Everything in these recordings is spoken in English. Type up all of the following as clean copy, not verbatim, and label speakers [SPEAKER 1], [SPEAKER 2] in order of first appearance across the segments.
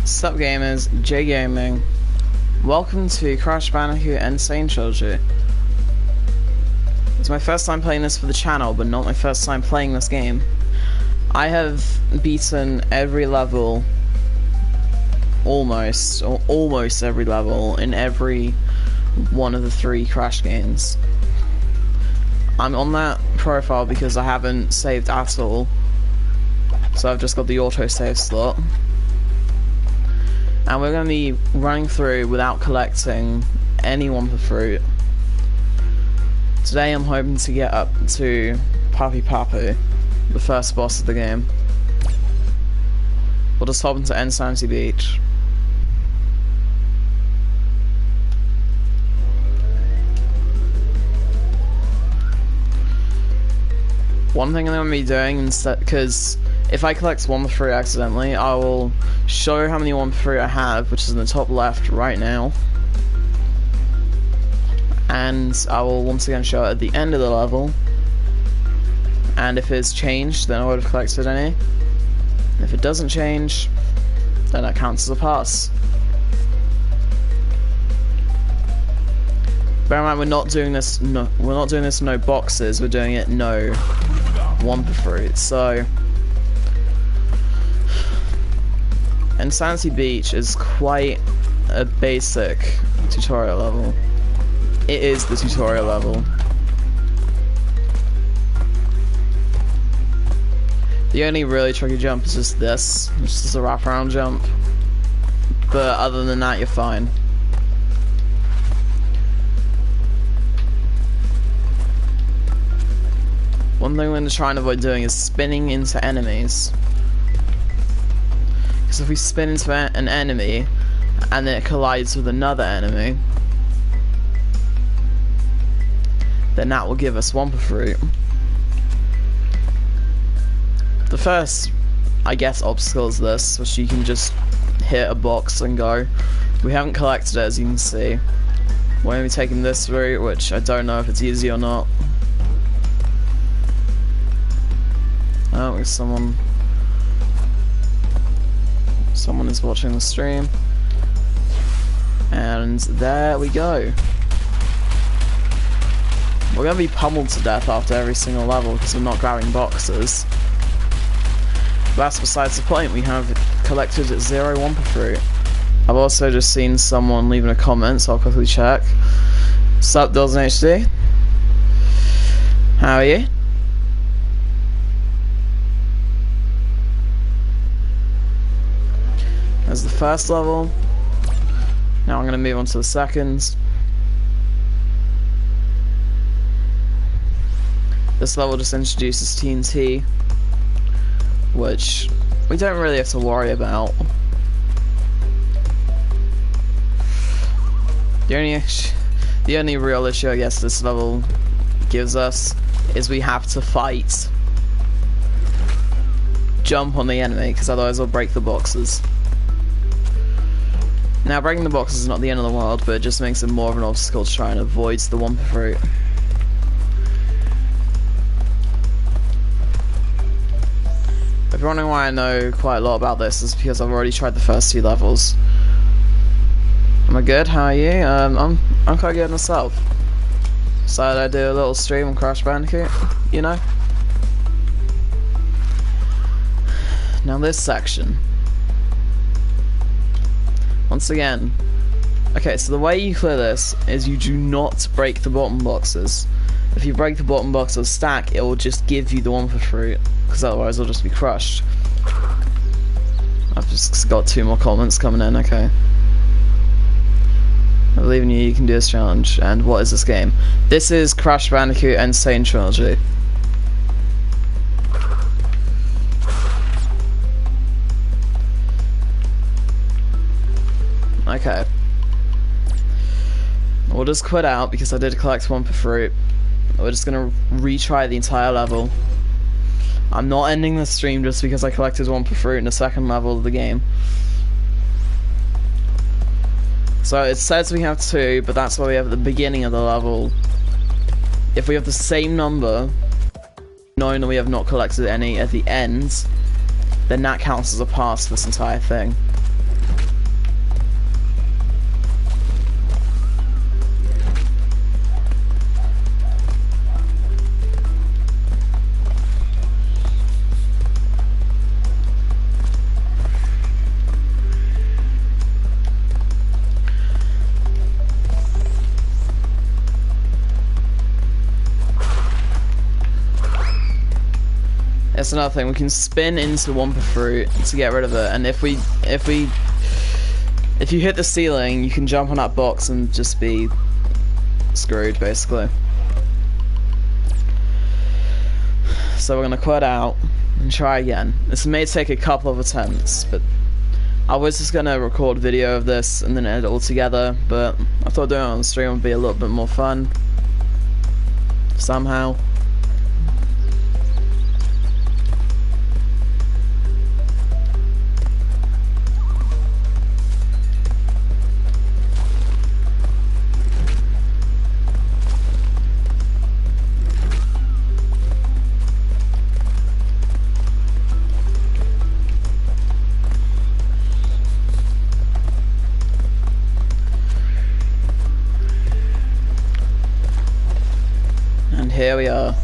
[SPEAKER 1] Sup gamers, J Gaming. Welcome to Crash Bandicoot N-Sane Trilogy. It's my first time playing this for the channel, but not my first time playing this game. I have beaten every level, almost every level in every one of the 3 Crash games. I'm on that profile because I haven't saved at all, so I've just got the autosave slot. And we're going to be running through without collecting any wumpa fruit. Today I'm hoping to get up to Papi Papu, the first boss of the game. We'll just hop into N-Sane Beach. One thing I'm going to be doing instead, because if I collect wumpa fruit accidentally, I will show how many wumpa fruit I have, which is in the top left right now. And I will once again show it at the end of the level. And if it's changed, then I would have collected any. If it doesn't change, then that counts as a pass. Bear in mind, we're not doing this no boxes, we're doing it no wumpa fruit. So N-Sane Beach is quite a basic tutorial level. It is the tutorial level. The only really tricky jump is just this, which is a wraparound jump. But other than that, you're fine. One thing we're going to try and avoid doing is spinning into enemies. Because if we spin into an enemy and then it collides with another enemy, then that will give us wumpa fruit. The first, I guess, obstacle is this, which you can just hit a box and go. We haven't collected it, as you can see. We're going to be taking this route, which I don't know if it's easy or not. Oh, there's someone is watching the stream. And there we go. We're going to be pummeled to death after every single level because we're not grabbing boxes. But that's besides the point. We have collected 0 wumpa fruit. I've also just seen someone leaving a comment, so I'll quickly check. Sup, Dolls in HD? How are you? There's the first level. Now I'm going to move on to the second. This level just introduces TNT, which we don't really have to worry about. The only real issue I guess this level gives us is we have to jump on the enemy, because otherwise we'll break the boxes. Now, breaking the boxes is not the end of the world, but it just makes it more of an obstacle to try and avoid the wumpa fruit. If you're wondering why I know quite a lot about this, it's because I've already tried the first 2 levels. Am I good? How are you? I'm quite good myself. Decided I'd do a little stream on Crash Bandicoot, you know? Now this section. Once again, okay, so the way you clear this is you do not break the bottom boxes. If you break the bottom box of the stack, it will just give you the wumpa fruit, because otherwise it'll just be crushed. I've just got 2 more comments coming in, okay. I believe in you, you can do this challenge. And what is this game? This is Crash Bandicoot N-Sane Trilogy. Okay. We'll just quit out because I did collect wumpa fruit. We're just gonna retry the entire level. I'm not ending the stream just because I collected wumpa fruit in the second level of the game. So it says we have 2, but that's what we have at the beginning of the level. If we have the same number, knowing that we have not collected any at the end, then that counts as a pass for this entire thing. That's another thing. We can spin into wumpa fruit to get rid of it, and if you hit the ceiling, you can jump on that box and just be screwed, basically. So we're gonna quit out and try again. This may take a couple of attempts, but I was just gonna record video of this and then edit it all together, but I thought doing it on the stream would be a little bit more fun. Somehow. And here we are.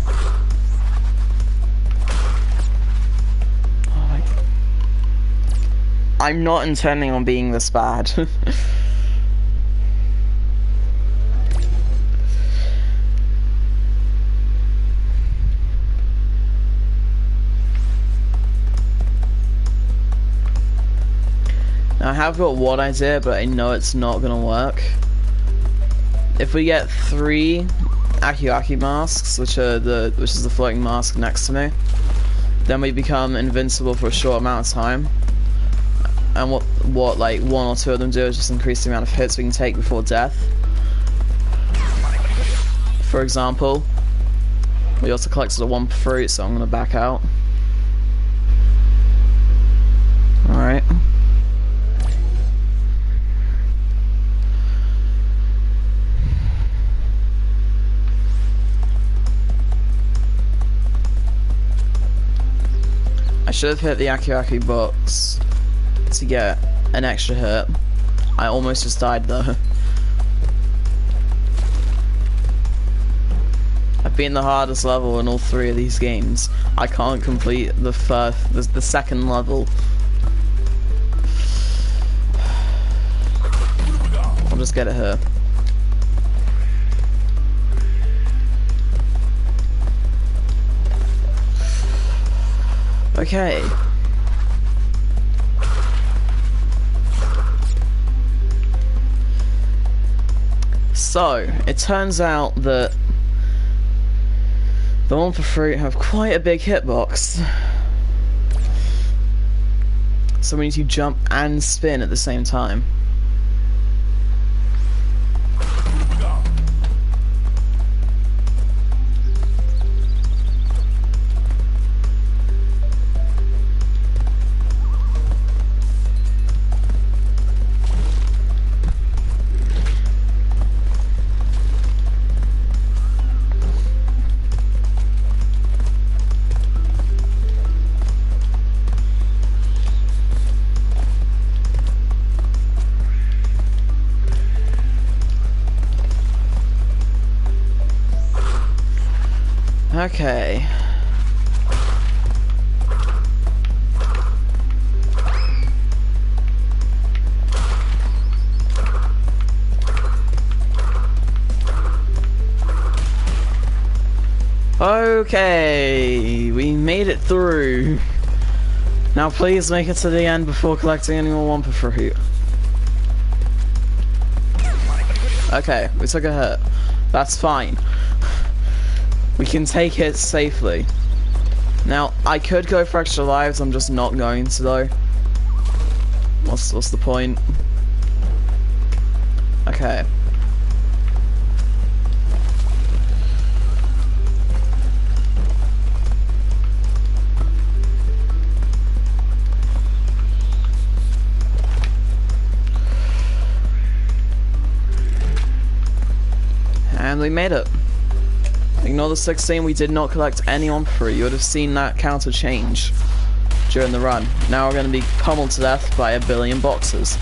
[SPEAKER 1] Oh, I'm not intending on being this bad. Now, I have got one idea, but I know it's not gonna work. If we get 3 Aki masks, which is the floating mask next to me, then we become invincible for a short amount of time. And what like 1 or 2 of them do is just increase the amount of hits we can take before death. For example, we also collected a wumpa fruit, so I'm gonna back out. Alright. I should have hit the Aki box to get an extra hit. I almost just died though. I've been the hardest level in all 3 of these games. I can't complete the second level. I'll just get it here. Okay. So, it turns out that the wumpa fruit have quite a big hitbox. So we need to jump and spin at the same time. Okay. Okay, we made it through. Now please make it to the end before collecting any more wumpa fruit. Okay, we took a hit. That's fine. We can take it safely. Now, I could go for extra lives, I'm just not going to though. What's the point? Okay. And we made it. Ignore the 16, we did not collect any wumpa fruit. You would have seen that counter change during the run. Now we're going to be pummeled to death by 1 billion boxes.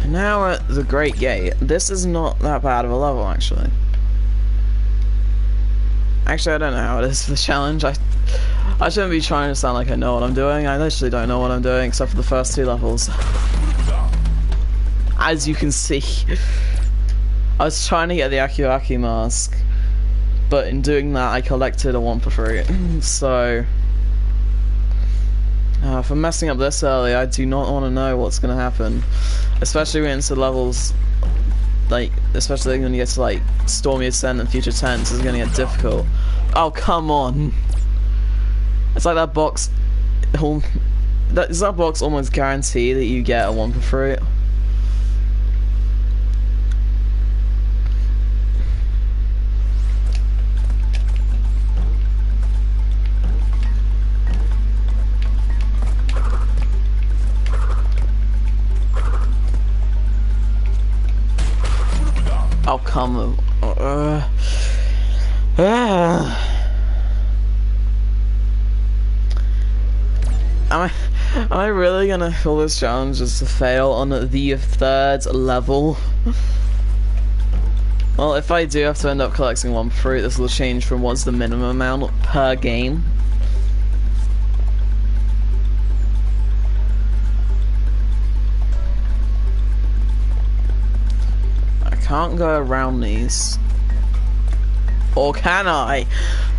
[SPEAKER 1] And now we're at the Great Gate. This is not that bad of a level, actually. Actually, I don't know how it is for the challenge. I shouldn't be trying to sound like I know what I'm doing. I literally don't know what I'm doing except for the first 2 levels. As you can see. I was trying to get the Akiwaki mask, but in doing that I collected a wumpa fruit. So if I'm messing up this early, I do not want to know what's going to happen. Especially when it's the levels, like, especially when you get to like Stormy Ascent and Future Tense, is going to get difficult. Oh, come on. It's like that box, is that box almost guarantee that you get a wumpa fruit? Oh, come on. Am I really gonna call this challenge just to fail on the 3rd level? Well, if I do have to end up collecting one fruit, this will change from what's the minimum amount per game. I can't go around these. Or can I?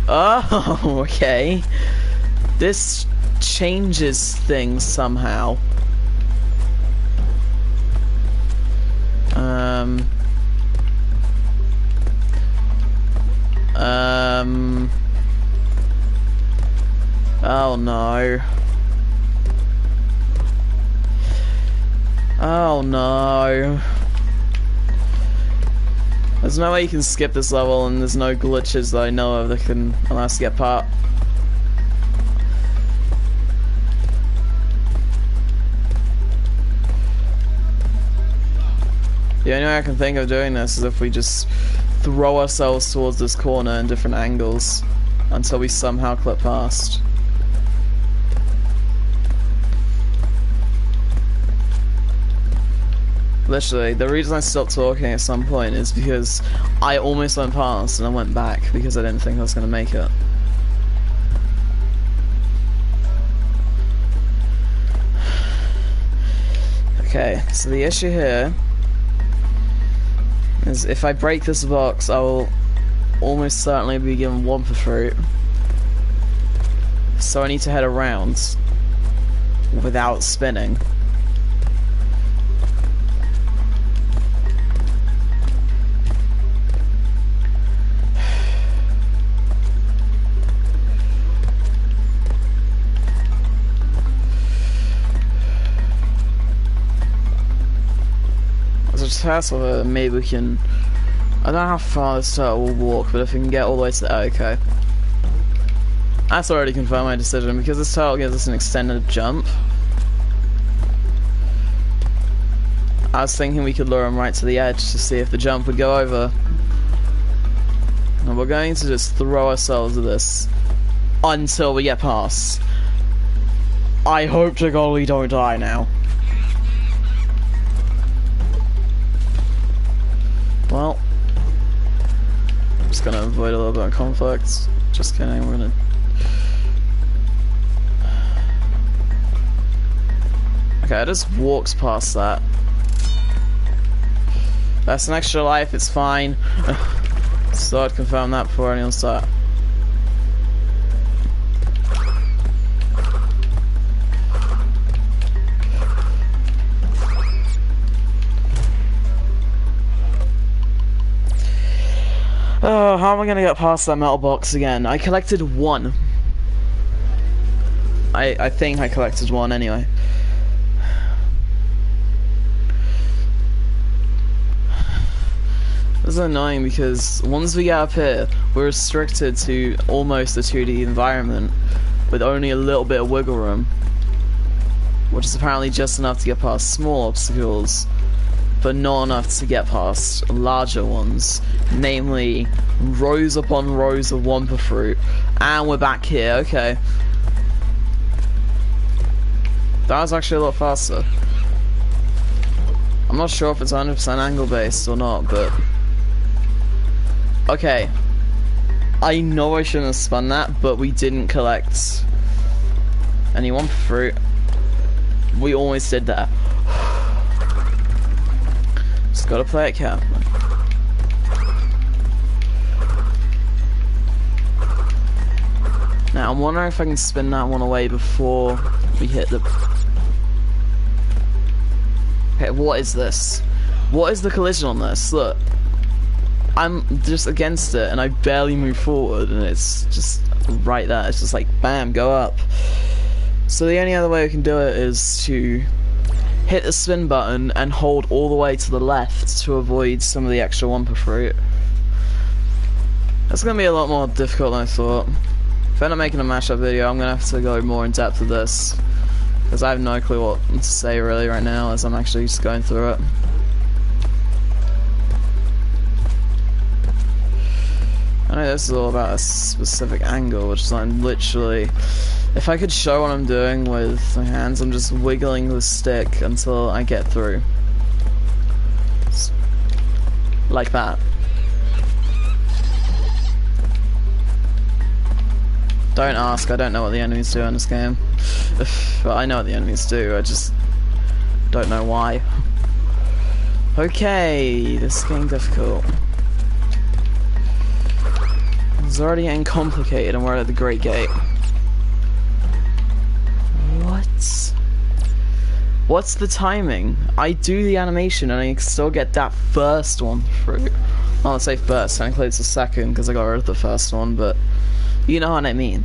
[SPEAKER 1] Oh, okay. This changes things somehow. Oh no. Oh no. There's no way you can skip this level, and there's no glitches that I know of that can allow us to get part. The only way I can think of doing this is if we just throw ourselves towards this corner in different angles until we somehow clip past. Literally, the reason I stopped talking at some point is because I almost went past and I went back because I didn't think I was going to make it. Okay, so the issue here is if I break this box, I will almost certainly be given wumpa fruit. So I need to head around without spinning. Tesla, maybe we can. I don't know how far this turtle will walk, but if we can get all the way to the. Okay. That's already confirmed my decision because this turtle gives us an extended jump. I was thinking we could lure him right to the edge to see if the jump would go over. And we're going to just throw ourselves at this until we get past. I hope to God we don't die now. Well, I'm just gonna avoid a little bit of conflict. Just kidding, we're gonna... Okay, I just walked past that. That's an extra life, it's fine. So I'd confirm that before anyone starts. Oh, how am I gonna get past that metal box again? I collected one. I think I collected one anyway. This is annoying because once we get up here, we're restricted to almost a 2D environment with only a little bit of wiggle room, which is apparently just enough to get past small obstacles, but not enough to get past larger ones, namely rows upon rows of wumpa fruit. And we're back here, okay. That was actually a lot faster. I'm not sure if it's 100% angle based or not, but... Okay. I know I shouldn't have spun that, but we didn't collect any wumpa fruit. We almost did that. Just gotta play it carefully. Now I'm wondering if I can spin that one away before we hit the... Okay, what is this? What is the collision on this? Look. I'm just against it and I barely move forward and it's just right there. It's just like, bam, go up. So the only other way we can do it is to hit the spin button and hold all the way to the left to avoid some of the extra wumpa fruit. That's going to be a lot more difficult than I thought. If I end up making a mashup video, I'm going to have to go more in depth with this. Because I have no clue what to say really right now as I'm actually just going through it. I know this is all about a specific angle, which is like literally... If I could show what I'm doing with my hands, I'm just wiggling the stick until I get through. Like that. Don't ask, I don't know what the enemies do in this game. But I know what the enemies do, I just don't know why. Okay, this is getting difficult. It's already getting complicated and we're at the Great Gate. What? What's the timing? I do the animation and I still get that first one through. Well, I'll say first, technically it's the second because I got rid of the first one, but you know what I mean.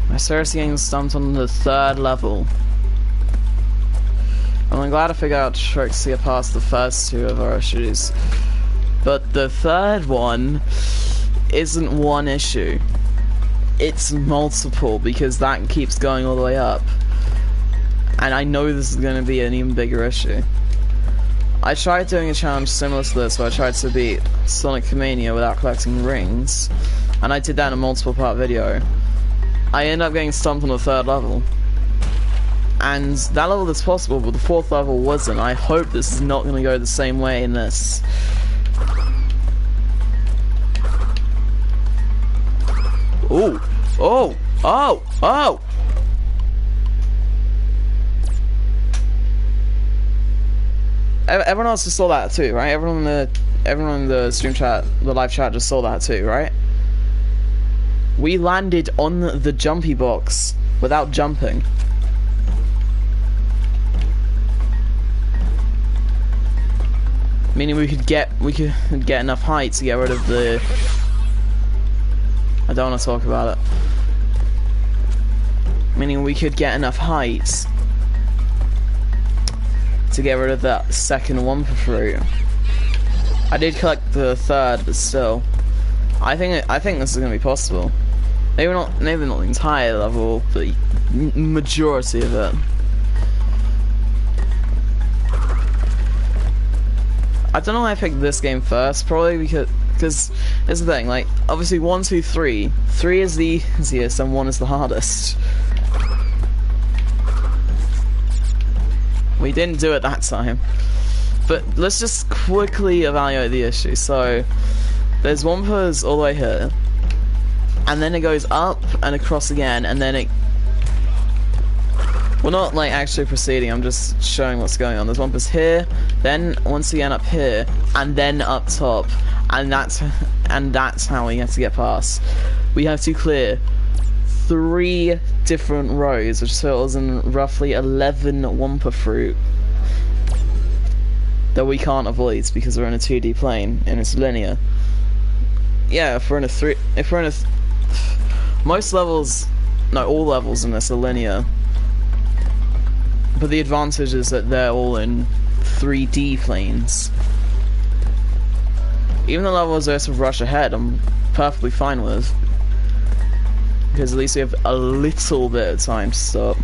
[SPEAKER 1] I'm seriously getting stumped on the 3rd level. I'm glad I figured out tricks to get past the first 2 of our issues. But the 3rd one isn't one issue. It's multiple because that keeps going all the way up. And I know this is going to be an even bigger issue. I tried doing a challenge similar to this where I tried to beat Sonic Mania without collecting rings. And I did that in a multiple part video. I ended up getting stumped on the 3rd level. And that level is possible, but the 4th level wasn't. I hope this is not going to go the same way in this. Ooh. Oh! Oh! Oh! Everyone else just saw that too, right? Everyone in the stream chat, the live chat just saw that too, right? We landed on the jumpy box without jumping. Meaning we could get enough height to get rid of the... I don't want to talk about it. Meaning we could get enough height to get rid of that second wumpa fruit. I did collect the 3rd, but still, I think this is gonna be possible. Maybe not the entire level, but majority of it. I don't know why I picked this game first, probably because here's the thing, like, obviously 1, 2, 3. 3 is the easiest and 1 is the hardest. We didn't do it that time. But let's just quickly evaluate the issue. So, there's Wumpas all the way here. And then it goes up and across again, and then it... We're not, like, actually proceeding, I'm just showing what's going on. There's Wumpas here, then once again up here, and then up top. And that's how we have to get past. We have to clear 3 different rows, which totals in roughly 11 wumpa fruit that we can't avoid because we're in a 2D plane and it's linear. Yeah, if we're in a most levels, no, all levels in this are linear. But the advantage is that they're all in 3D planes. Even the levels that sort of rush ahead, I'm perfectly fine with. Because at least we have a little bit of time to stop.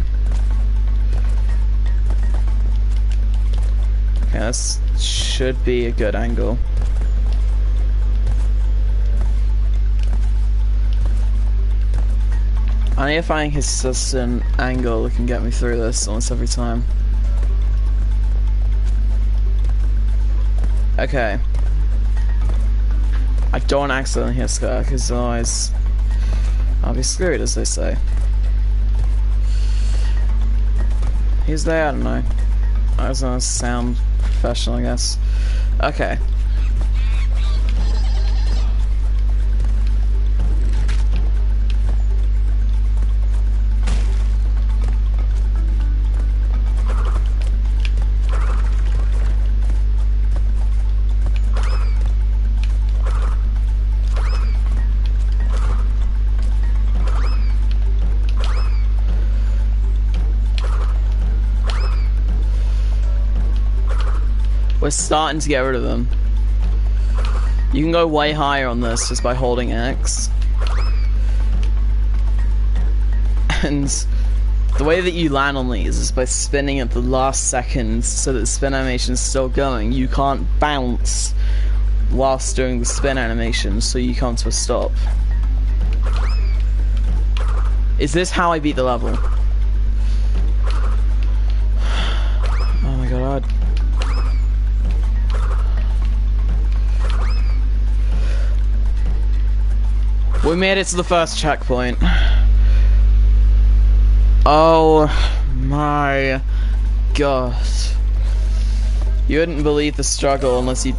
[SPEAKER 1] Okay, this should be a good angle. I need to find a consistent angle that can get me through this almost every time. Okay. I don't accidentally hit Scar, because otherwise I'll be screwed, as they say. He's there, I don't know. I was gonna sound professional, I guess. Okay. We're starting to get rid of them. You can go way higher on this just by holding X. And the way that you land on these is by spinning at the last second so that the spin animation is still going. You can't bounce whilst doing the spin animation, so you come to a stop. Is this how I beat the level? Oh my god. We made it to the first checkpoint. Oh my god. You wouldn't believe the struggle unless you...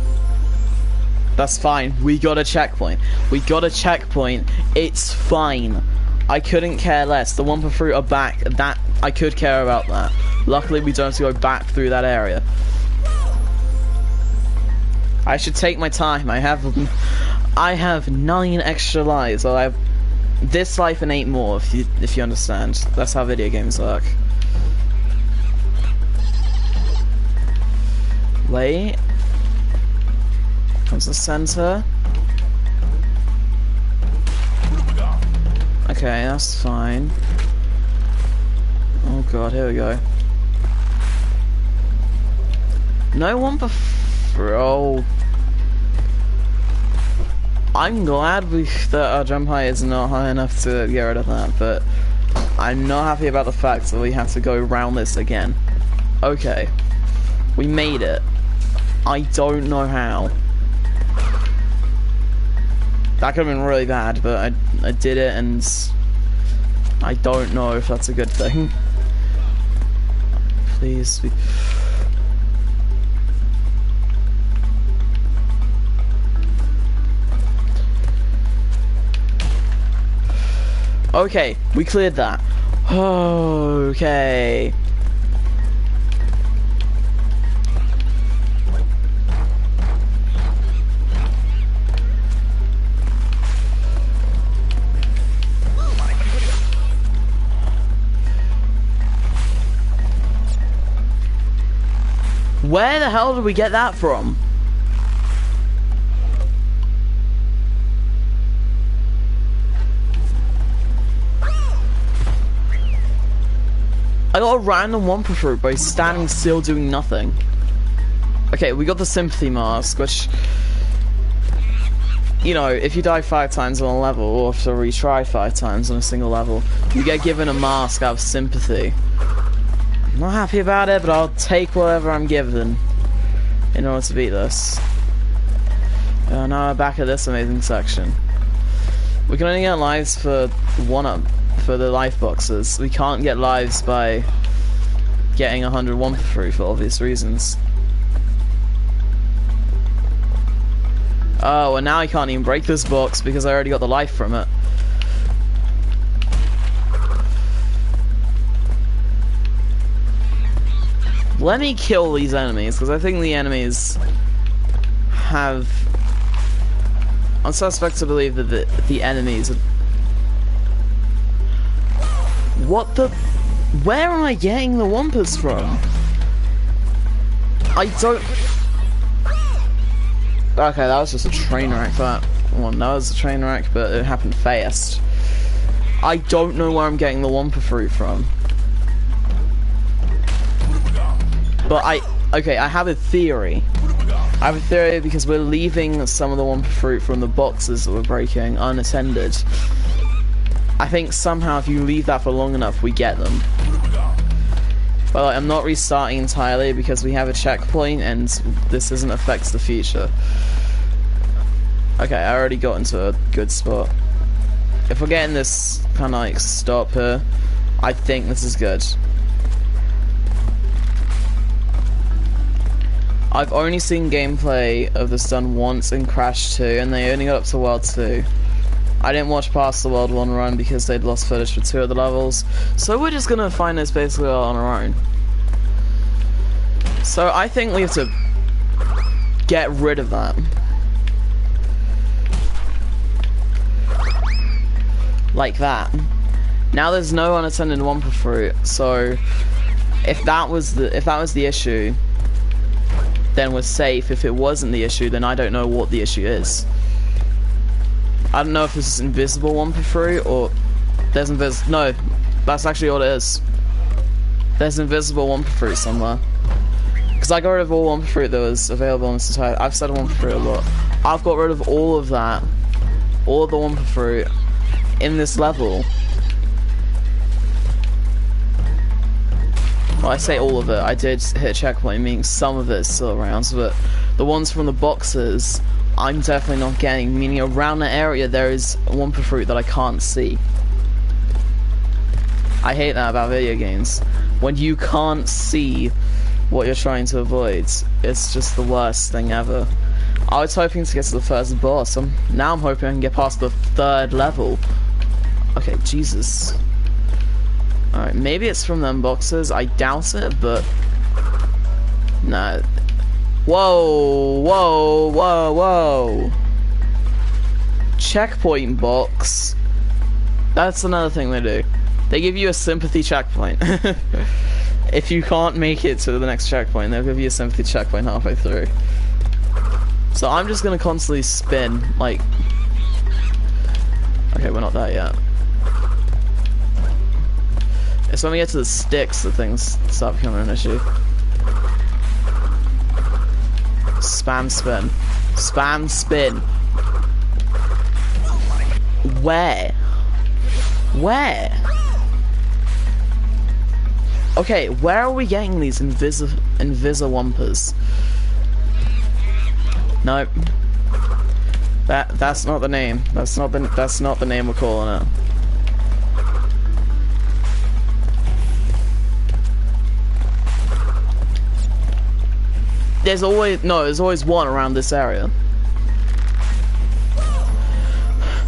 [SPEAKER 1] That's fine. We got a checkpoint. We got a checkpoint. It's fine. I couldn't care less. The Wumpa Fruit are back. That I could care about that. Luckily, we don't have to go back through that area. I should take my time. I have 9 extra lives. So I have this life and 8 more. If you understand, that's how video games work. Wait. Comes the center. Okay, that's fine. Oh god, here we go. No Wumpa Fruit. Oh. I'm glad that our jump height is not high enough to get rid of that, but I'm not happy about the fact that we have to go around this again. Okay. We made it. I don't know how. That could have been really bad, but I did it, and I don't know if that's a good thing. Please be... Okay, we cleared that. Okay. Where the hell did we get that from? I got a random Wumpa Fruit by standing still doing nothing. Okay, we got the sympathy mask, which, you know, if you die 5 times on a level, or have to retry 5 times on a single level, you get given a mask out of sympathy. I'm not happy about it, but I'll take whatever I'm given in order to beat this. Now we're back at this amazing section. We can only get lives for 1-up. For the life boxes. We can't get lives by getting 100 Wumpa Fruit for obvious reasons. Oh, and now I can't even break this box because I already got the life from it. Let me kill these enemies, because I think the enemies have... I'm suspect to believe that the enemies are... What the... Where am I getting the Wumpas from? I don't... Okay, that was just a train wreck, that one. That was a train wreck, but it happened fast. I don't know where I'm getting the Wumpa Fruit from. But okay, I have a theory. I have a theory because we're leaving some of the Wumpa Fruit from the boxes that we're breaking unattended. I think somehow if you leave that for long enough, we get them. But like, I'm not restarting entirely because we have a checkpoint and this doesn't affect the future. Okay, I already got into a good spot. If we're getting this kind of like stop here, I think this is good. I've only seen gameplay of this done once in Crash 2 and they only got up to World 2. I didn't watch past the World 1 run because they'd lost footage for 2 of the levels, so we're just gonna find this basically all on our own. So I think we have to get rid of that. Like that. Now there's no unattended wumpa fruit, so if that was the issue, then we're safe. If it wasn't the issue, then I don't know what the issue is. I don't know if this is invisible wumpa fruit or there's no, that's actually all it is. There's invisible wumpa fruit somewhere. Because I got rid of all wumpa fruit that was available in this entire. I've said wumpa fruit a lot. I've got rid of all of that, all of the wumpa fruit in this level. Well, I say all of it. I did hit a checkpoint, meaning some of it's still around, but the ones from the boxes, I'm definitely not getting, meaning around the area there is wumpa fruit that I can't see. I hate that about video games. When you can't see what you're trying to avoid, it's just the worst thing ever. I was hoping to get to the first boss, now I'm hoping I can get past the 3rd level. Okay, Jesus. Alright, maybe it's from them boxes, I doubt it, but... Nah. Whoa, whoa, whoa, whoa. Checkpoint box. That's another thing they do. They give you a sympathy checkpoint. If you can't make it to the next checkpoint, they'll give you a sympathy checkpoint halfway through. So I'm just gonna constantly spin, like... Okay, we're not there yet. It's when we get to the sticks that things start becoming an issue. Spam spin. Spam spin. Where? Where? Okay, where are we getting these Invisa-Wumpas? Nope. That's not the name. That's not the name we're calling it. There's always one around this area.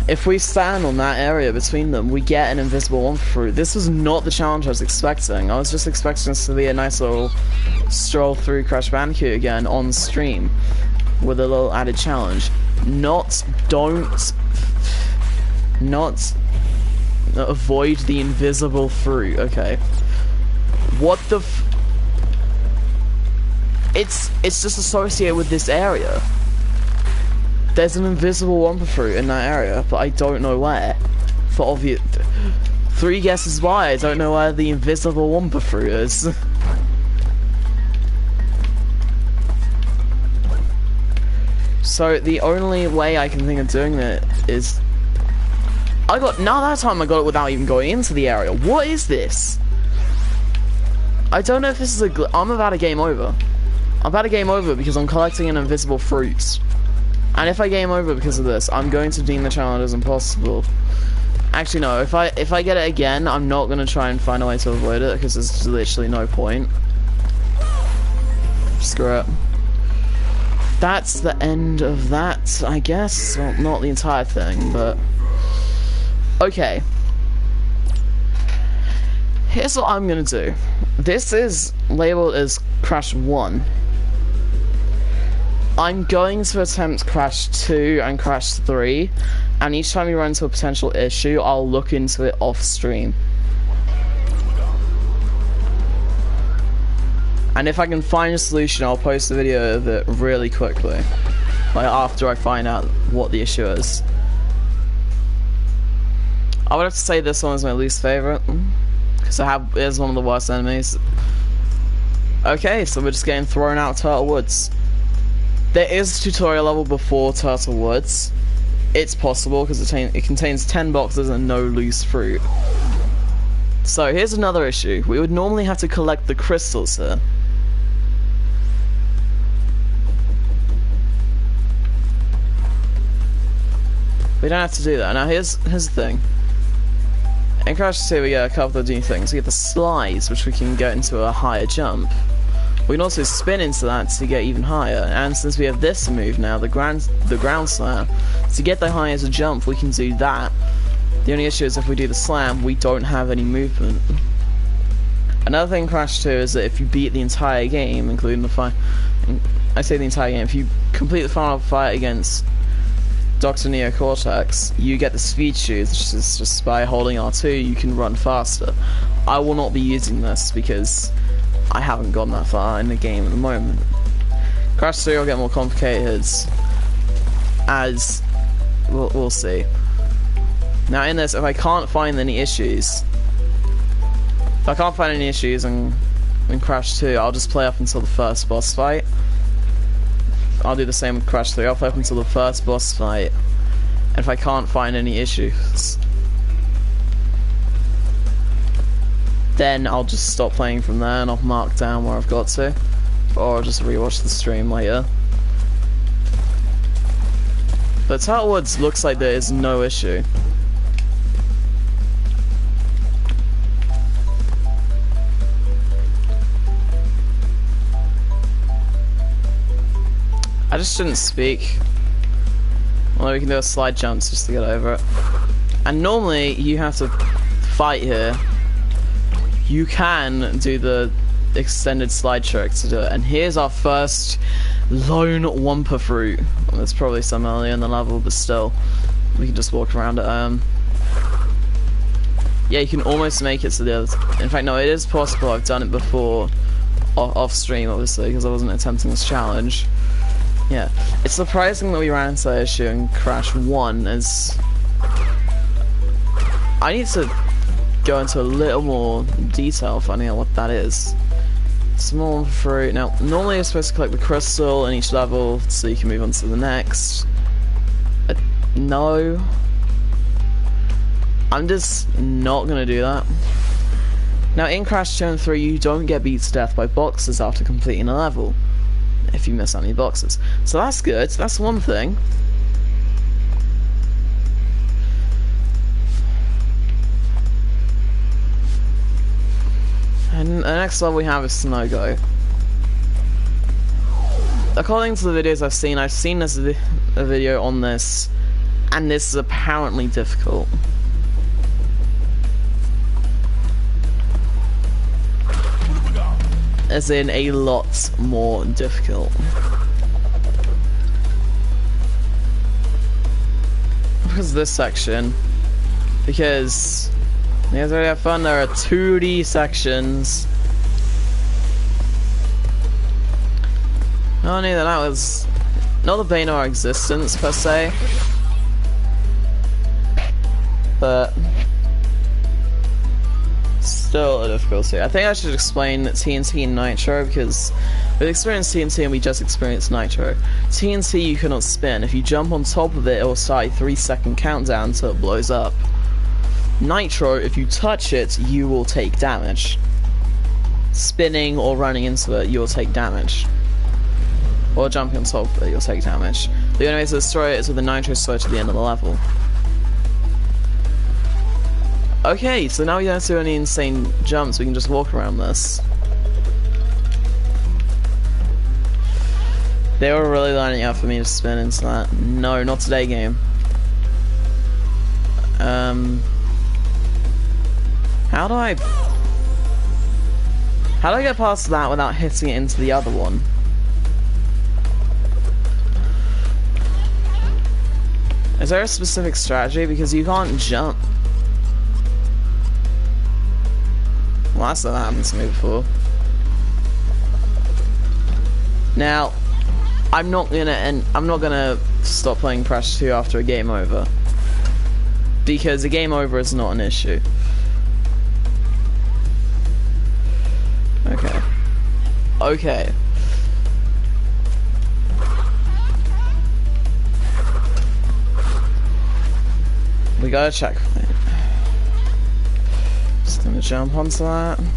[SPEAKER 1] If we stand on that area between them, we get an invisible wumpa fruit. This was not the challenge I was expecting. I was just expecting this to be a nice little stroll through Crash Bandicoot again on stream with a little added challenge. Not avoid the invisible fruit. Okay. What the f... It's just associated with this area. There's an invisible wumpa fruit in that area, but I don't know where. For obvious... 3 guesses why, I don't know where the invisible wumpa fruit is. So the only way I can think of doing it is... that time I got it without even going into the area. What is this? I don't know if this is a I'm about to game over. I'm about to game over because I'm collecting an invisible fruit. And if I game over because of this, I'm going to deem the challenge as impossible. Actually, no. If I get it again, I'm not going to try and find a way to avoid it because there's literally no point. Screw it. That's the end of that, I guess. Well, not the entire thing, but... Okay. Here's what I'm going to do. This is labeled as Crash 1. I'm going to attempt Crash 2 and Crash 3, and each time we run into a potential issue, I'll look into it off stream. And if I can find a solution, I'll post a video of it really quickly. Like, after I find out what the issue is. I would have to say this one is my least favorite, because it is one of the worst enemies. Okay, so we're just getting thrown out of Turtle Woods. There is a tutorial level before Turtle Woods. It's possible because it contains 10 boxes and no loose fruit. So here's another issue. We would normally have to collect the crystals here. We don't have to do that. Now here's the thing. In Crash 2 we get a couple of new things. We get the slides, which we can get into a higher jump. We can also spin into that to get even higher. And since we have this move now, the ground slam, to get the higher jump we can do that. The only issue is if we do the slam, we don't have any movement. Another thing in Crash 2 is that if you beat the entire game, including the fight, I say the entire game, if you complete the final fight against Dr. Neo Cortex, you get the speed shoes, which is just by holding R2 you can run faster. I will not be using this because I haven't gone that far in the game at the moment. Crash 3 will get more complicated as we'll see. Now in this, if I can't find any issues, in Crash 2, I'll just play up until the first boss fight. I'll do the same with Crash 3, I'll play up until the first boss fight, and if I can't find any issues, then I'll just stop playing from there and I'll mark down where I've got to, or I'll just rewatch the stream later. But Turtle Woods looks like there is no issue. I just shouldn't speak. Although we can do a slide jump just to get over it. And normally you have to fight here. You can do the extended slide trick to do it. And here's our first lone wumpa fruit. Well, there's probably some earlier in the level, but still. We can just walk around it. Yeah, you can almost make it to the other. In fact, no, it is possible. I've done it before. Off stream, obviously, because I wasn't attempting this challenge. Yeah, it's surprising that we ran into that issue in Crash 1, as I need to go into a little more detail finding out what that is. Small fruit. Now, normally you're supposed to collect the crystal in each level so you can move on to the next. No. I'm just not gonna do that. Now, in Crash 2 and 3, you don't get beat to death by boxes after completing a level, if you miss any boxes. So that's good, that's one thing. And the next level we have is Snow Go. According to the videos I've seen this a video on this, and this is apparently difficult. As in a lot more difficult. Because of this section. Because you guys already have fun, there are 2D sections. I knew that was not the bane of our existence per se. But still a difficulty. I think I should explain TNT and Nitro, because we've experienced TNT and we just experienced Nitro. TNT you cannot spin. If you jump on top of it, it will start a 3-second countdown until it blows up. Nitro, if you touch it, you will take damage. Spinning or running into it, you'll take damage. Or jumping on top of it, you'll take damage. The only way to destroy it is with a Nitro switch at the end of the level. Okay, so now we don't have to do any insane jumps, we can just walk around this. They were really lining up for me to spin into that. No, not today, game. How do I get past that without hitting it into the other one? Is there a specific strategy? Because you can't jump. Well, that's not happened to me before. Now, I'm not gonna stop playing Crash 2 after a game over, because a game over is not an issue. Okay. Okay. We got a checkpoint. Just gonna gonna jump onto that. I'm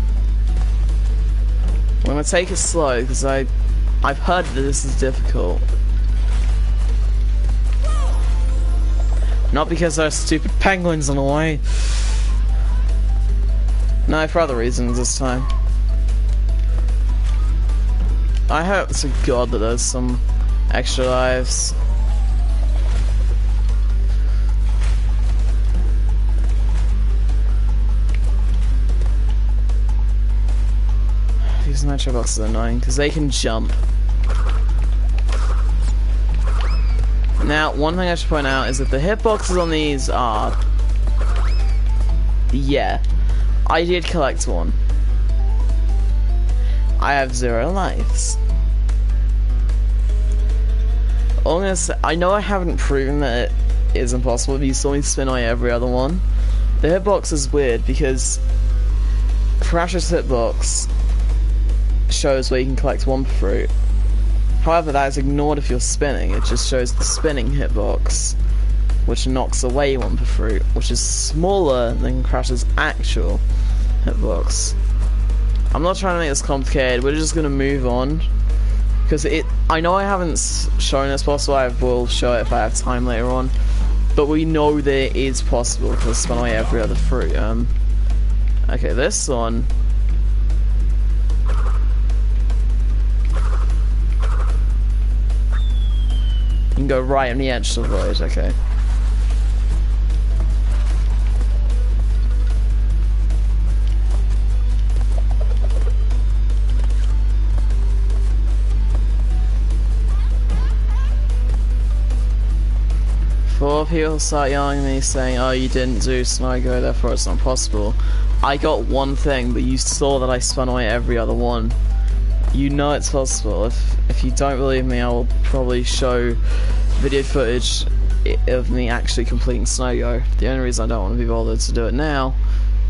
[SPEAKER 1] gonna take it slow because I've heard that this is difficult. Not because there are stupid penguins in the way. No, for other reasons this time. I hope to God that there's some extra lives. These nitro boxes are annoying because they can jump. Now, one thing I should point out is that the hitboxes on these are... Yeah, I did collect one. I have 0 lives. All I'm gonna say, I know I haven't proven that it is impossible, but you saw me spin away every other one. The hitbox is weird because Crash's hitbox shows where you can collect wumpa fruit. However, that is ignored if you're spinning. It just shows the spinning hitbox, which knocks away wumpa fruit, which is smaller than Crash's actual hitbox. I'm not trying to make this complicated. We're just gonna move on because I know I haven't shown this possible. I will show it if I have time later on, but we know that it is possible because spin away every other fruit. Okay, this one. You can go right on the edge to avoid, okay. Before people start yelling at me saying, oh, you didn't do snow go, therefore it's not possible. I got one thing, but you saw that I spun away every other one. You know it's possible. If you don't believe me, I will probably show video footage of me actually completing Snow Go. The only reason I don't want to be bothered to do it now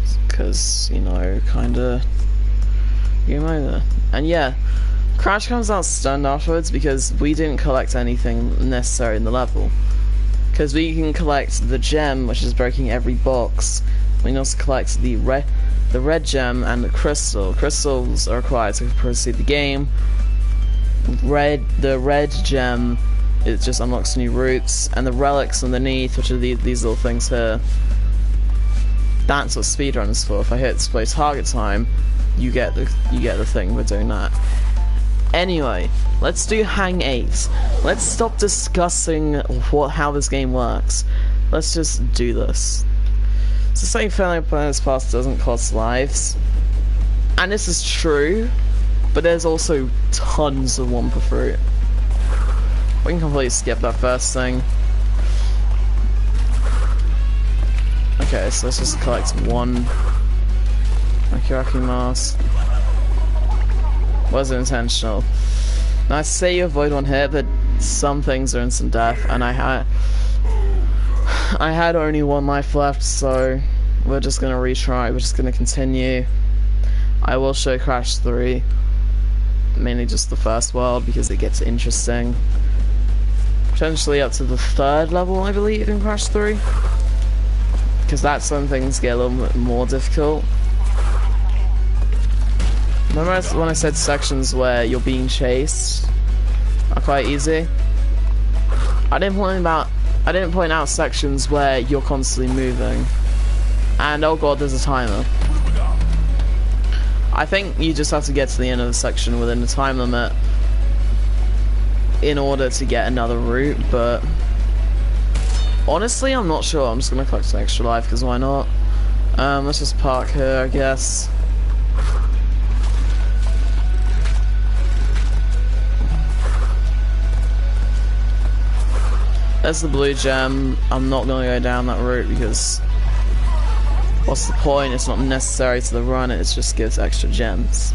[SPEAKER 1] is because, you know, kinda game over. And yeah, Crash comes out stunned afterwards because we didn't collect anything necessary in the level. Because we can collect the gem, which is breaking every box. We can also collect the red gem and the crystal. Crystals are required to proceed the game. The red gem, it just unlocks new routes, and the relics underneath, which are these little things here. That's what speedrun is for. If I hit display target time, you get the thing. We're doing that. Anyway, let's do Hang 8. Let's stop discussing how this game works. Let's just do this. It's the same feeling playing this pass doesn't cost lives. And this is true, but there's also tons of wumpa fruit. We can completely skip that first thing. Okay, so let's just collect one Akiraki mask. Was intentional. Now I say you avoid one hit, but some things are instant death, and I had only 1 life left, so we're just gonna retry. We're just gonna continue. I will show Crash 3, mainly just the first world because it gets interesting. Potentially up to the 3rd level, I believe, in Crash 3, because that's when things get a little bit more difficult. Remember when I said sections where you're being chased are quite easy? I didn't point out sections where you're constantly moving. And oh god, there's a timer. I think you just have to get to the end of the section within the time limit in order to get another route, but honestly I'm not sure. I'm just gonna collect some extra life because why not? Let's just park here, I guess. There's the blue gem. I'm not gonna go down that route because what's the point? It's not necessary to the run, it just gives extra gems.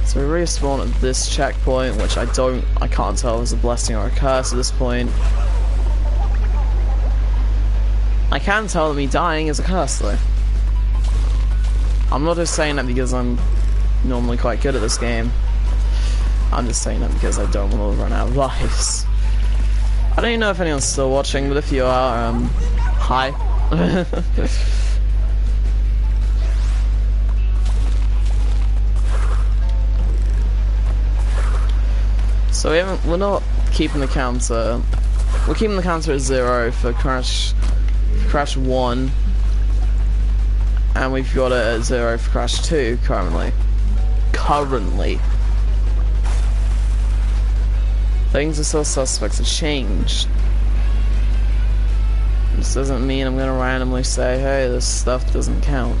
[SPEAKER 1] So we respawn at this checkpoint, which I can't tell if it's a blessing or a curse at this point. I can tell that me dying is a curse though. I'm not just saying that because I'm normally quite good at this game. I'm just saying that because I don't want to run out of lives. I don't even know if anyone's still watching, but if you are, hi. So we're not keeping the counter. We're keeping the counter at 0 for Crash 1. And we've got it at 0 for Crash 2 currently. Things are still suspect to change. This doesn't mean I'm gonna randomly say, hey, this stuff doesn't count.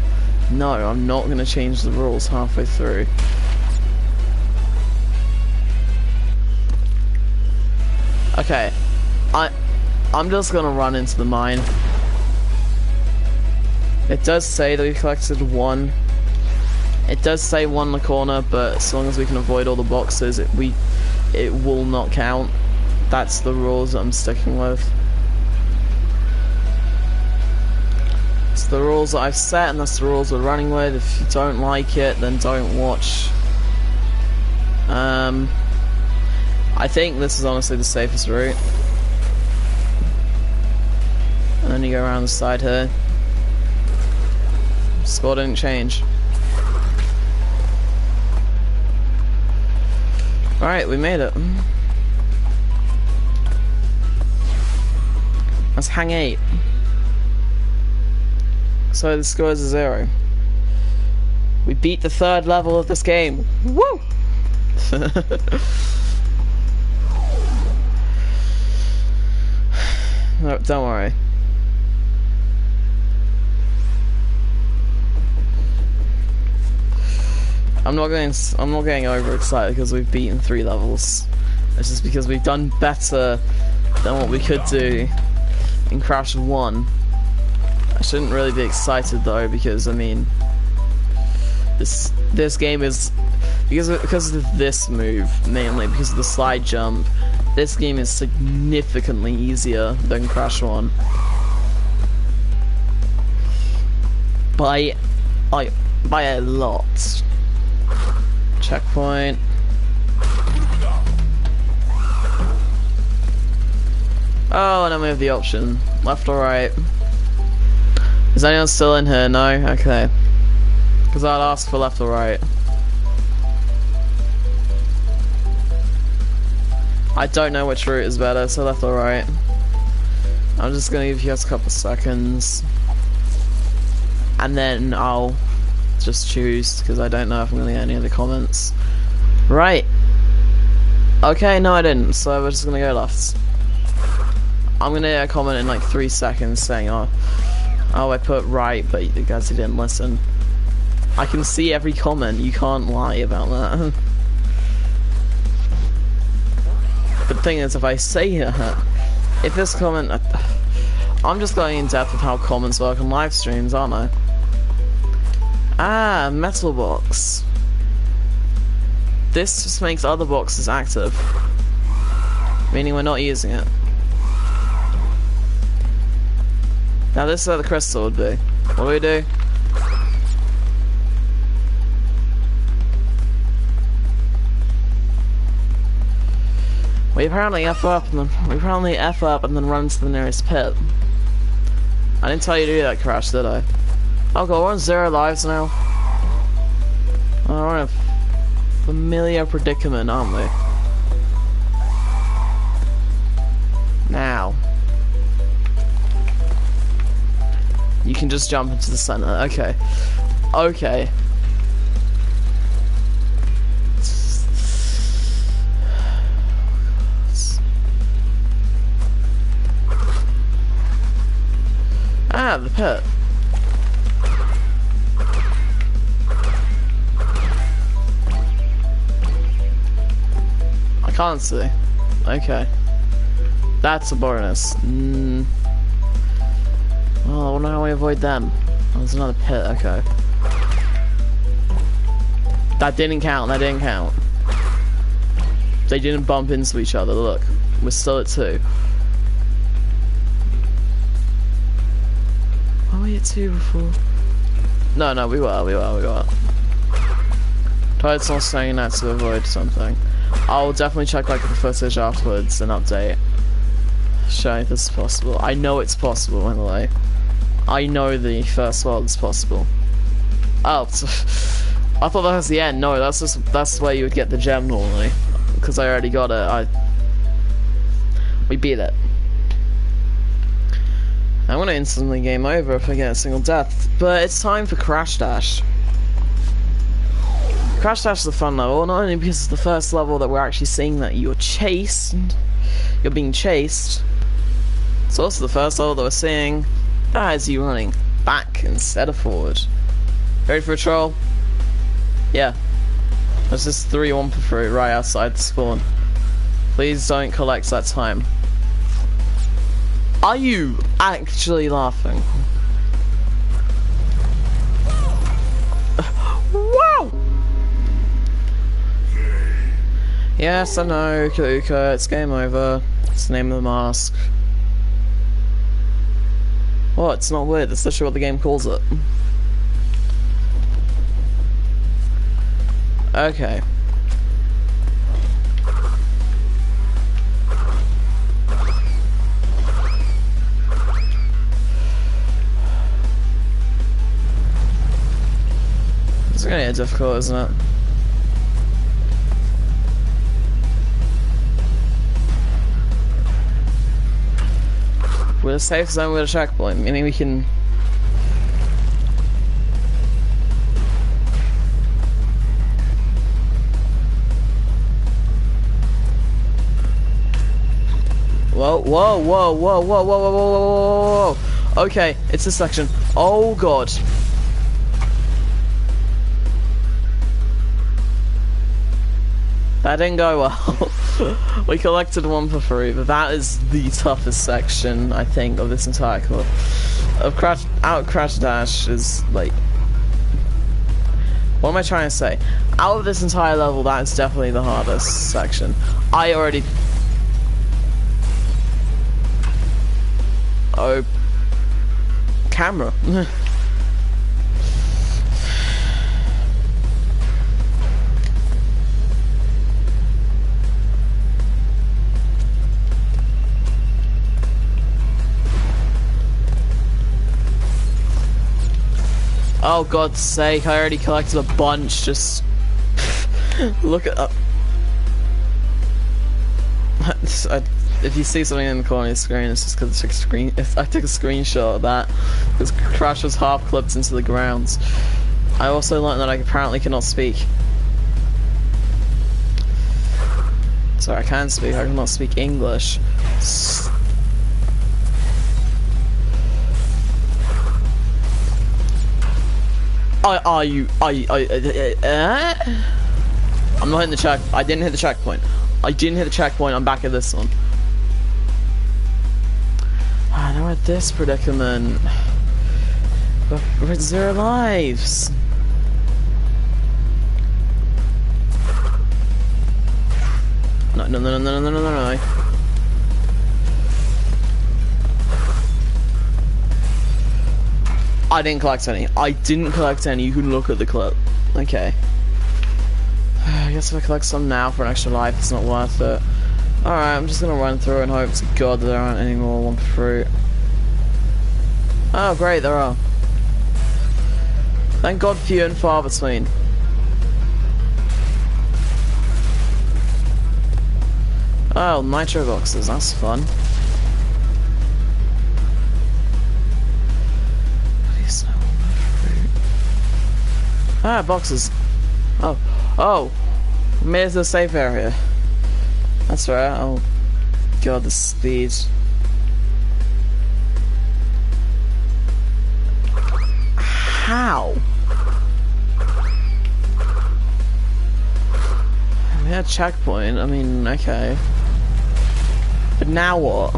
[SPEAKER 1] No, I'm not gonna change the rules halfway through. Okay, I'm just gonna run into the mine. It does say that we collected 1. It does say 1 in the corner, but as long as we can avoid all the boxes, it will not count. That's the rules that I'm sticking with. It's the rules that I've set, and that's the rules we're running with. If you don't like it, then don't watch. I think this is honestly the safest route. And then you go around the side here. Score didn't change. Alright, we made it. Let's hang 8. So the score is 0. We beat the 3rd level of this game. Woo! No, don't worry. I'm not getting overexcited because we've beaten 3 levels. It's just because we've done better than what we could do in Crash 1. I shouldn't really be excited though, because I mean, this game is because of this move, mainly because of the slide jump. This game is significantly easier than Crash 1 by a lot. Checkpoint. Oh, and then we have the option, left or right. Is anyone still in here? No? Okay. Because I'd ask for left or right. I don't know which route is better, so left or right. I'm just gonna give you guys a couple seconds. And then I'll just choose, because I don't know if I'm gonna get any other comments. Right. Okay, no I didn't, so we're just gonna go left. I'm gonna get a comment in like 3 seconds saying, oh I put right, but you guys didn't listen. I can see every comment, you can't lie about that. But the thing is, if I say that, if this comment, I'm just going in depth with how comments work on live streams, aren't I? Ah, metal box. This just makes other boxes active, meaning we're not using it. Now this is where the crystal would be. What do? We apparently F up and then run to the nearest pit. I didn't tell you to do that, Crash, did I? Oh god, we're on 0 lives now. Oh, we're in a familiar predicament, aren't we? Now. You can just jump into the center. Okay. Okay. Ah, the pit. I can't see. Okay. That's a bonus. Oh, I wonder how we avoid them. Oh, there's another pit, okay. That didn't count, that didn't count. They didn't bump into each other, look. We're still at 2. Were we at 2 before? No, we were. Toad's not saying that to avoid something. I'll definitely check back the footage afterwards and update. Showing if this is possible. I know it's possible, by the way. I know the first world is possible. Oh, I thought that was the end. No, that's where you would get the gem normally. because I already got it. We beat it. I'm gonna instantly game over if I get a single death, but it's time for Crash Dash. Crash Dash is a fun level, not only because it's the first level that we're actually seeing that you're being chased. It's also the first level that we're seeing that is you running back instead of forward. Ready for a troll? Yeah. There's just 3 wumpa fruit right outside the spawn. Please don't collect that time. Are you actually laughing? Wow! Yes, I know, Kuka, it's game over. It's the name of the mask. What? It's not weird, that's literally what the game calls it. Okay. It's gonna get difficult, isn't it? We're a safe zone with a checkpoint, meaning we can... Whoa, whoa, whoa, whoa, whoa, whoa, whoa, whoa, whoa. Okay, it's this section. Oh god. That didn't go well. We collected wumpa fruit, but that is the toughest section, I think, of this entire course. Crash Dash is like... What am I trying to say? Out of this entire level, that is definitely the hardest section. I already... Oh... Camera. Oh God's sake, I already collected a bunch, just... Look at that. If you see something in the corner of the screen, it's just because I took a screenshot of that, because Crash was half clipped into the ground. I also learned that I apparently cannot speak. Sorry, I can speak, I cannot speak English. I'm not hitting the check. I didn't hit the checkpoint. I'm back at this one. Now we're at this predicament. We're at 0 lives. No. I didn't collect any. You can look at the clip. Okay. I guess if I collect some now for an extra life, it's not worth it. Alright, I'm just gonna run through and hope to God that there aren't any more wumpa fruit. Oh, great, there are. Thank God, few and far between. Oh, nitro boxes, that's fun. Ah, boxes. Oh. Made it to the safe area. That's right. Oh, God, the speed. How? We had a checkpoint. I mean, okay. But now what?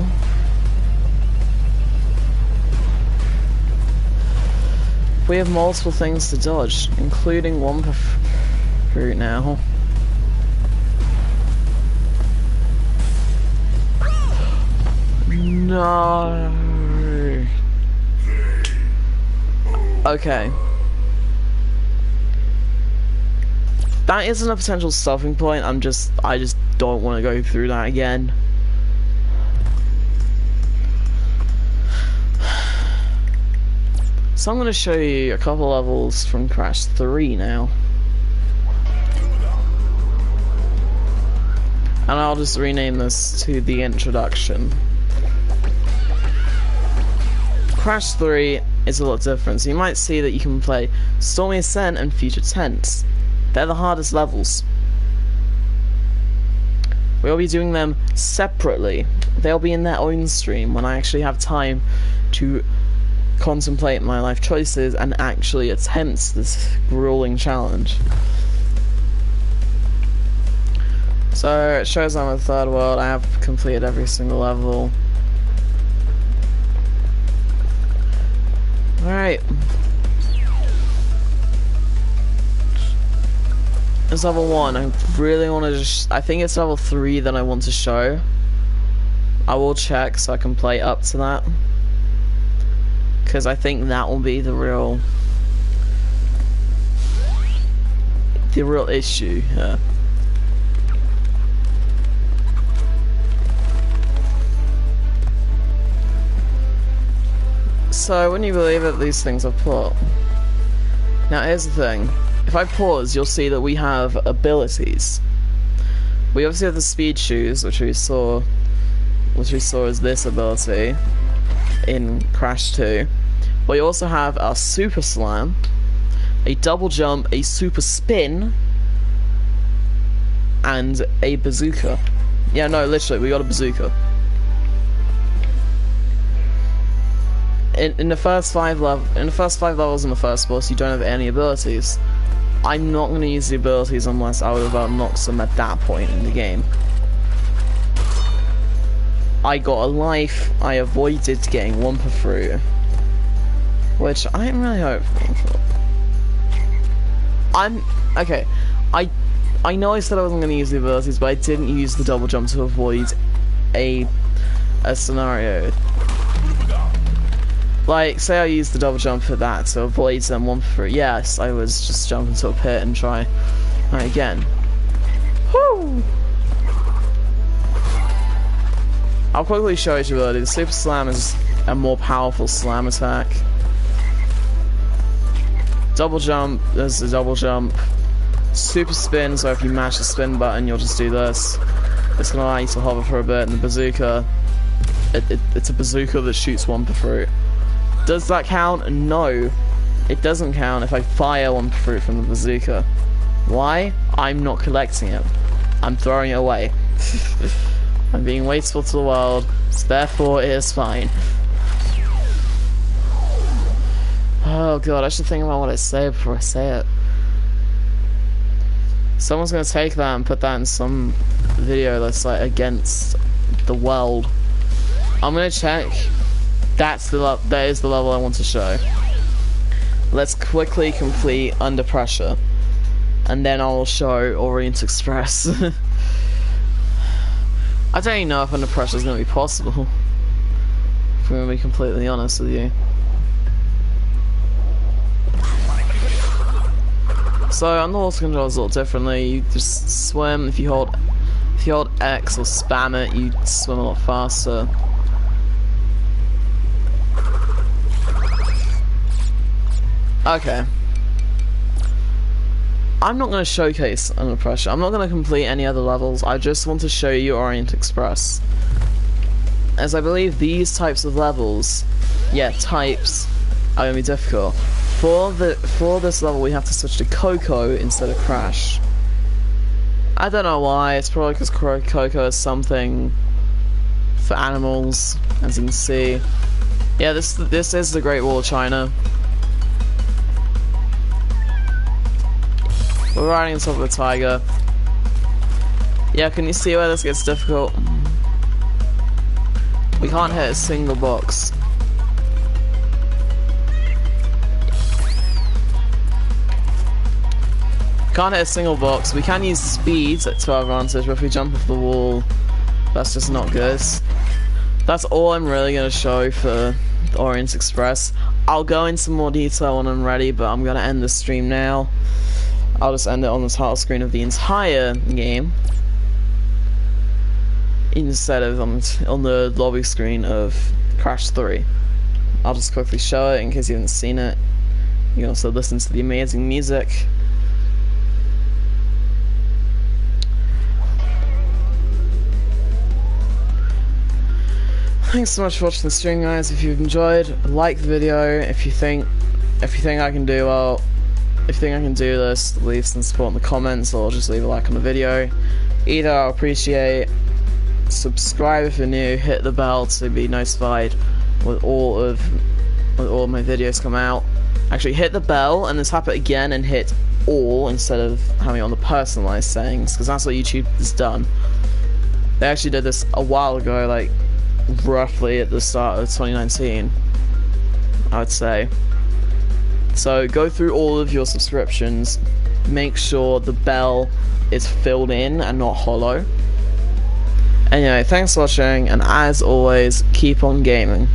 [SPEAKER 1] We have multiple things to dodge, including wumpa fruit now. No. Okay. That isn't a potential stopping point. I just don't want to go through that again. So I'm going to show you a couple levels from Crash 3 now. And I'll just rename this to the introduction. Crash 3 is a lot different. So you might see that you can play Stormy Ascent and Future Tense. They're the hardest levels. We'll be doing them separately. They'll be in their own stream when I actually have time to contemplate my life choices and actually attempt this grueling challenge. So it shows I'm in the third world. I have completed every single level. Alright. It's level 1. I really want to just... I think it's level 3 that I want to show. I will check so I can play up to that. Because I think that will be the real issue here. So, wouldn't you believe it, these things are put. Now, here's the thing. If I pause, you'll see that we have abilities. We obviously have the speed shoes, which we saw as this ability in Crash 2. We also have our super slam, a double jump, a super spin, and a bazooka. Yeah, no, literally, we got a bazooka. In the first five levels in the first boss, you don't have any abilities. I'm not going to use the abilities unless I would have unlocked them at that point in the game. I got a life. I avoided getting Wumpa Fruit, which I'm really hopeful for. Okay. I know I said I wasn't going to use the abilities, but I didn't use the double jump to avoid a scenario. Like, say I used the double jump for that to avoid them Wumpa Fruit. Yes, I was just jump into a pit and try again. Woo! I'll quickly show you the ability. The super slam is a more powerful slam attack. Double jump, there's a double jump. Super spin, so if you mash the spin button, you'll just do this. It's gonna allow you to hover for a bit, and the bazooka, it's a bazooka that shoots Wumpa Fruit. Does that count? No. It doesn't count if I fire Wumpa Fruit from the bazooka. Why? I'm not collecting it. I'm throwing it away. I'm being wasteful to the world, so therefore it is fine. Oh god, I should think about what I say before I say it. Someone's gonna take that and put that in some video that's like against the world. I'm gonna check. That is the level I want to show. Let's quickly complete Under Pressure, and then I'll show Orient Express. I don't even know if Under Pressure is going to be possible, if I'm going to be completely honest with you. So on the water controls a little differently. You just swim. If you hold X or spam it, you swim a lot faster. Okay. I'm not going to showcase Under Pressure. I'm not going to complete any other levels. I just want to show you Orient Express, as I believe these types of levels, types, are going to be difficult. For this level, we have to switch to Coco instead of Crash. I don't know why. It's probably because Coco is something for animals, as you can see. Yeah, this is the Great Wall of China. We're riding on top of a tiger. Yeah, can you see where this gets difficult? We can't hit a single box. Can't hit a single box. We can use speed to our advantage, but if we jump off the wall, that's just not good. That's all I'm really going to show for the Orient Express. I'll go into more detail when I'm ready, but I'm going to end the stream now. I'll just end it on the title screen of the entire game, instead of on the lobby screen of Crash 3. I'll just quickly show it in case you haven't seen it. You can also listen to the amazing music. thanks so much for watching the stream, guys. If you've enjoyed, like the video. If you think I can do well, if you think I can do this, leave some support in the comments or just leave a like on the video. Either I'll appreciate. Subscribe if you're new, hit the bell to be notified when all of my videos come out. Actually, hit the bell and then tap it again and hit all instead of having it on the personalized settings, because that's what YouTube has done. They actually did this a while ago, like roughly at the start of 2019, I would say. So go through all of your subscriptions, make sure the bell is filled in and not hollow. Anyway, thanks for watching, and as always, keep on gaming.